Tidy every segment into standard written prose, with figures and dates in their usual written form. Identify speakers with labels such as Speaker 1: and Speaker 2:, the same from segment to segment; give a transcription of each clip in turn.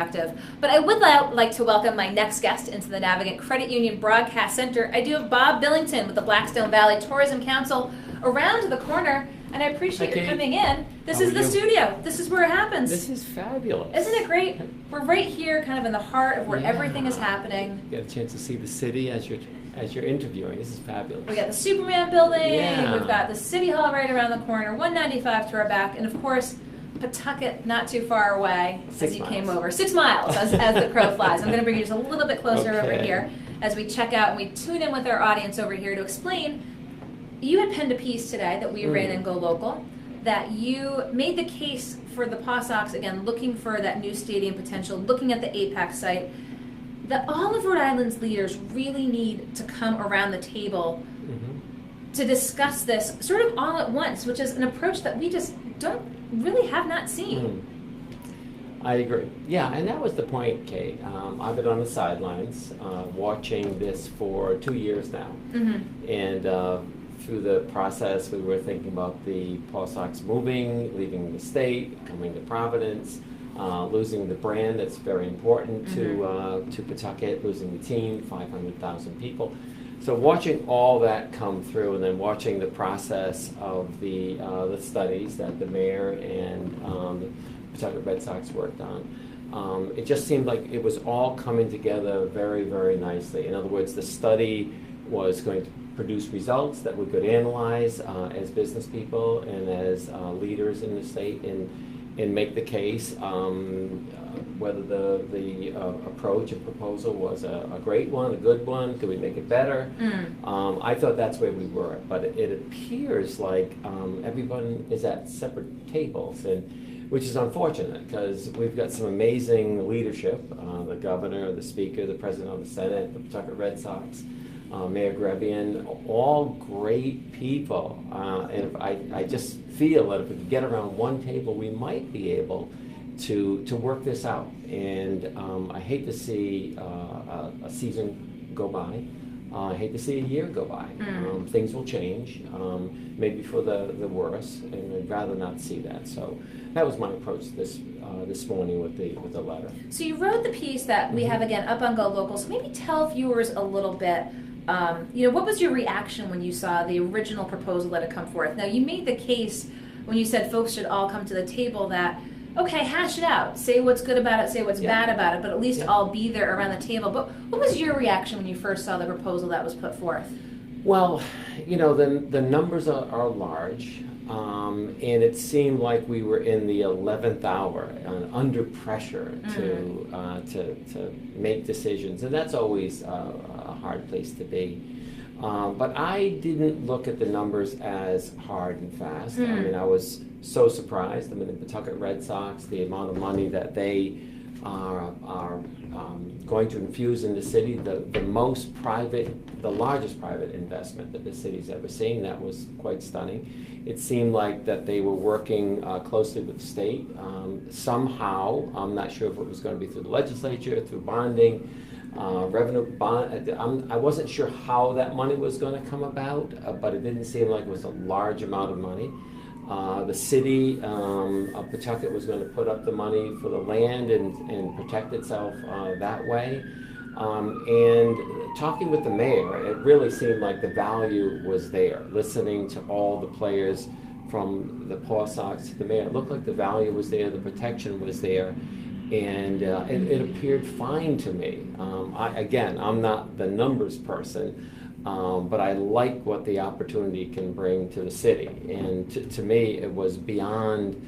Speaker 1: But I would like to welcome my next guest into the Navigant Credit Union Broadcast Center. I do have Bob Billington with the Blackstone Valley Tourism Council around the corner, and I appreciate your coming in. This is the studio. This is where it happens.
Speaker 2: This is fabulous.
Speaker 1: Isn't it great? We're right here, kind of in the heart of where everything is happening.
Speaker 2: You get a chance to see the city as you're interviewing. This is fabulous.
Speaker 1: We got the Superman building. Yeah. We've got the City Hall right around the corner, 195 to our back, and of course, Pawtucket not too far away as you came over. 6 miles as the crow flies. I'm going to bring you just a little bit closer over here as we check out and we tune in with our audience over here to explain. You had penned a piece today that we ran in Go Local that you made the case for the Paw Sox, again, looking for that new stadium potential, looking at the APAC site, that all of Rhode Island's leaders really need to come around the table to discuss this sort of all at once, which is an approach that we just have not seen.
Speaker 2: I agree. Yeah, and that was the point, Kate. I've been on the sidelines watching this for 2 years now. And through the process, we were thinking about the Paw Sox moving, leaving the state, coming to Providence, losing the brand that's very important to Pawtucket, losing the team, 500,000 people. So watching all that come through, and then watching the process of the studies that the mayor and the Pawtucket Red Sox worked on, it just seemed like it was all coming together very, very nicely. In other words, the study was going to produce results that we could analyze as business people and as leaders in the state, and make the case whether the approach and proposal was a great one, a good one, could we make it better? I thought that's where we were, but it appears like everyone is at separate tables, and which is unfortunate because we've got some amazing leadership, the governor, the speaker, the president of the Senate, the Pawtucket Red Sox, Mayor Grebian, all great people, and I just feel that if we could get around one table, we might be able to work this out. And I hate to see a season go by. I hate to see a year go by. Things will change, maybe for the worse, and I'd rather not see that. So that was my approach this morning with the letter.
Speaker 1: So you wrote the piece that we have again up on Go Local. So maybe tell viewers a little bit. What was your reaction when you saw the original proposal that had come forth? Now, you made the case when you said folks should all come to the table that, okay, hash it out, say what's good about it, say what's bad about it, but at least all be there around the table. But what was your reaction when you first saw the proposal that was put forth?
Speaker 2: Well, the numbers are large, and it seemed like we were in the 11th hour, under pressure to make decisions, and that's always a hard place to be. But I didn't look at the numbers as hard and fast. I mean, I was so surprised. I mean, the Pawtucket Red Sox, the amount of money that they are going to infuse in the city, the largest private investment that the city's ever seen. That was quite stunning. It seemed like that they were working closely with the state. Somehow, I'm not sure if it was going to be through the legislature, through bonding, revenue bond. I wasn't sure how that money was going to come about, but it didn't seem like it was a large amount of money. The city of Pawtucket was going to put up the money for the land and protect itself that way. And talking with the mayor, it really seemed like the value was there. Listening to all the players from the Paw Sox to the mayor, it looked like the value was there, the protection was there, and it appeared fine to me. I'm not the numbers person, but I like what the opportunity can bring to the city. And to me, it was beyond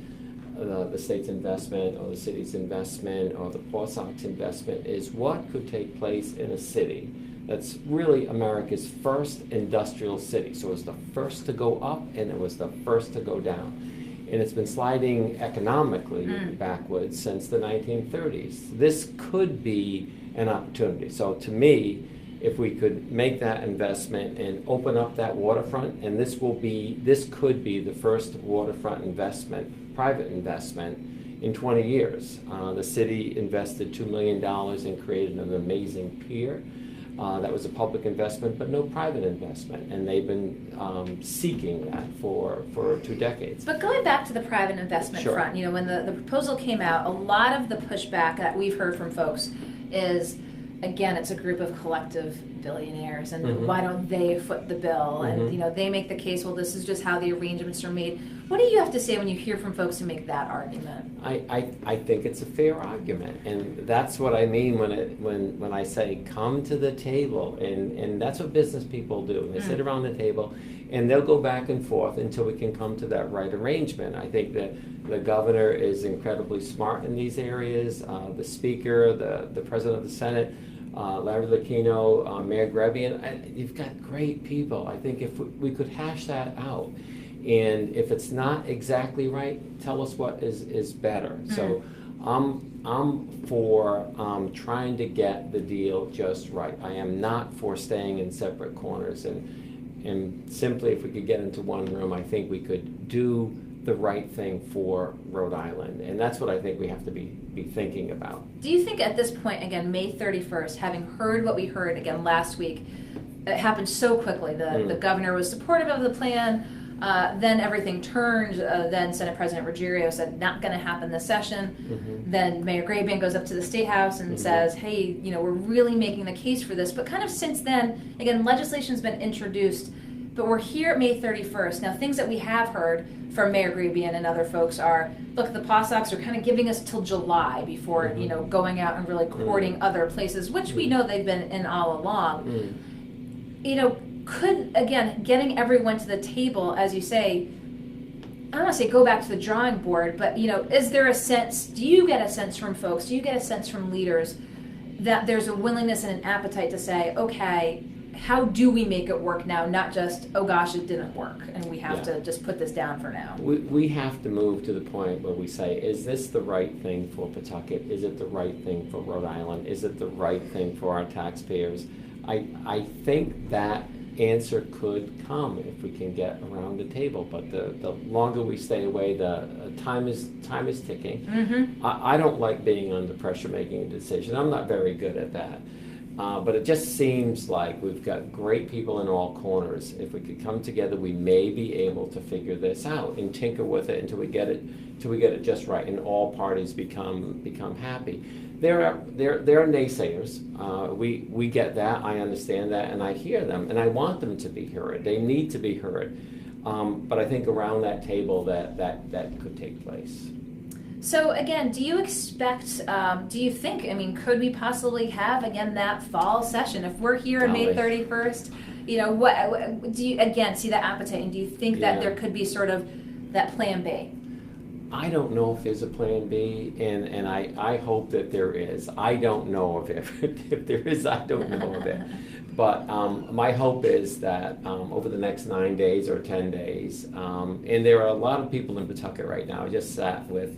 Speaker 2: the state's investment or the city's investment or the Paw Sox investment, is what could take place in a city that's really America's first industrial city. So it was the first to go up and it was the first to go down. And it's been sliding economically backwards since the 1930s. This could be an opportunity. So to me, if we could make that investment and open up that waterfront, and this could be the first waterfront investment, private investment, in 20 years. The city invested $2 million and created an amazing pier. That was a public investment, but no private investment, and they've been seeking that for 2 decades.
Speaker 1: But going back to the private investment
Speaker 2: Sure.
Speaker 1: front, when the proposal came out, a lot of the pushback that we've heard from folks is, again, it's a group of collective billionaires, and why don't they foot the bill? And they make the case, well, this is just how the arrangements are made. What do you have to say when you hear from folks who make that argument?
Speaker 2: I think it's a fair argument, and that's what I mean when I say come to the table, and that's what business people do. They sit around the table, and they'll go back and forth until we can come to that right arrangement. I think that the governor is incredibly smart in these areas. The speaker, the president of the Senate, Larry Lucchino, Mayor Grebian, you've got great people. I think if we could hash that out, and if it's not exactly right, tell us what is better. So I'm for trying to get the deal just right. I am not for staying in separate corners, and simply if we could get into one room, I think we could do the right thing for Rhode Island, and that's what I think we have to be thinking about.
Speaker 1: Do you think at this point, again, May 31st, having heard what we heard again last week, it happened so quickly, the governor was supportive of the plan, then everything turned, then Senate President Ruggiero said not going to happen this session, then Mayor Grebian goes up to the State House and says, hey, we're really making the case for this, but kind of since then, again, legislation's been introduced, but we're here at May 31st. Now, things that we have heard from Mayor Grebian and other folks are, look, the POSOCs are kind of giving us till July before, going out and really courting other places, which we know they've been in all along. Could, again, getting everyone to the table, as you say, I don't want to say go back to the drawing board, but, is there a sense, do you get a sense from folks, do you get a sense from leaders that there's a willingness and an appetite to say, okay, how do we make it work now, not just, oh gosh, it didn't work, and we have to just put this down for now?
Speaker 2: We have to move to the point where we say, is this the right thing for Pawtucket? Is it the right thing for Rhode Island? Is it the right thing for our taxpayers? I think that answer could come if we can get around the table, but the longer we stay away, the time is ticking. I don't like being under pressure making a decision. I'm not very good at that. But it just seems like we've got great people in all corners. If we could come together, we may be able to figure this out and tinker with it until we get it just right, and all parties become happy. There are naysayers. We get that. I understand that, and I hear them, and I want them to be heard. They need to be heard. But I think around that table that could take place.
Speaker 1: So again, do you think, could we possibly have, again, that fall session? If we're here on May 31st, what do you, again, see that appetite, and do you think that there could be sort of that plan B?
Speaker 2: I don't know if there's a plan B, and I hope that there is. I don't know of it. If there is, I don't know of it. But my hope is that over the next 9 days or 10 days, and there are a lot of people in Pawtucket right now. I just sat with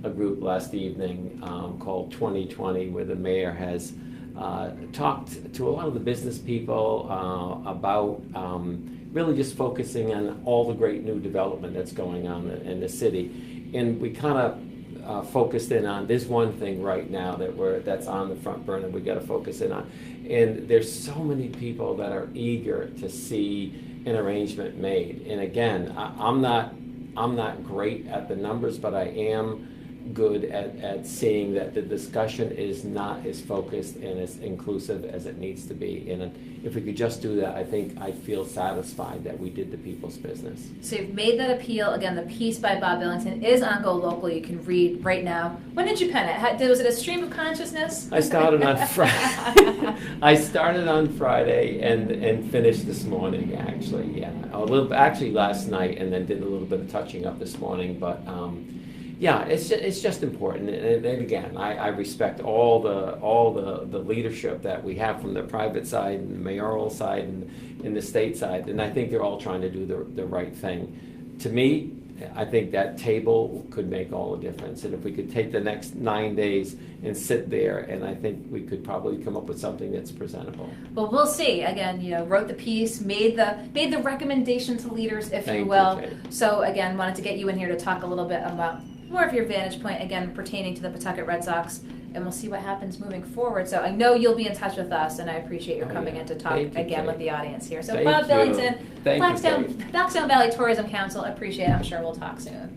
Speaker 2: a group last evening called 2020, where the mayor has talked to a lot of the business people about really just focusing on all the great new development that's going on in the city. And we kind of focused in on this one thing right now that's on the front burner we got to focus in on. And there's so many people that are eager to see an arrangement made. And again, I'm not great at the numbers, but I am good at seeing that the discussion is not as focused and as inclusive as it needs to be. And if we could just do that, I think I'd feel satisfied that we did the people's business.
Speaker 1: So you've made that appeal. Again, the piece by Bob Billington is on Go Local. You can read right now. When did you pen it? Was it a stream of consciousness?
Speaker 2: I started on Friday. I started on Friday and finished this morning, actually. Yeah, actually last night, and then did a little bit of touching up this morning. But yeah, it's just important, and again, I respect all the leadership that we have from the private side and the mayoral side and the state side, and I think they're all trying to do the right thing. To me, I think that table could make all the difference, and if we could take the next 9 days and sit there, and I think we could probably come up with something that's presentable.
Speaker 1: Well, we'll see. Again, wrote the piece, made the recommendation to leaders, if you will.
Speaker 2: Thank you, Jay.
Speaker 1: So again, wanted to get you in here to talk a little bit about more of your vantage point, again, pertaining to the Pawtucket Red Sox, and we'll see what happens moving forward. So I know you'll be in touch with us, and I appreciate your coming in to talk again with the audience here. So Bob Billington, Blackstone Valley Tourism Council, appreciate it. I'm sure we'll talk soon.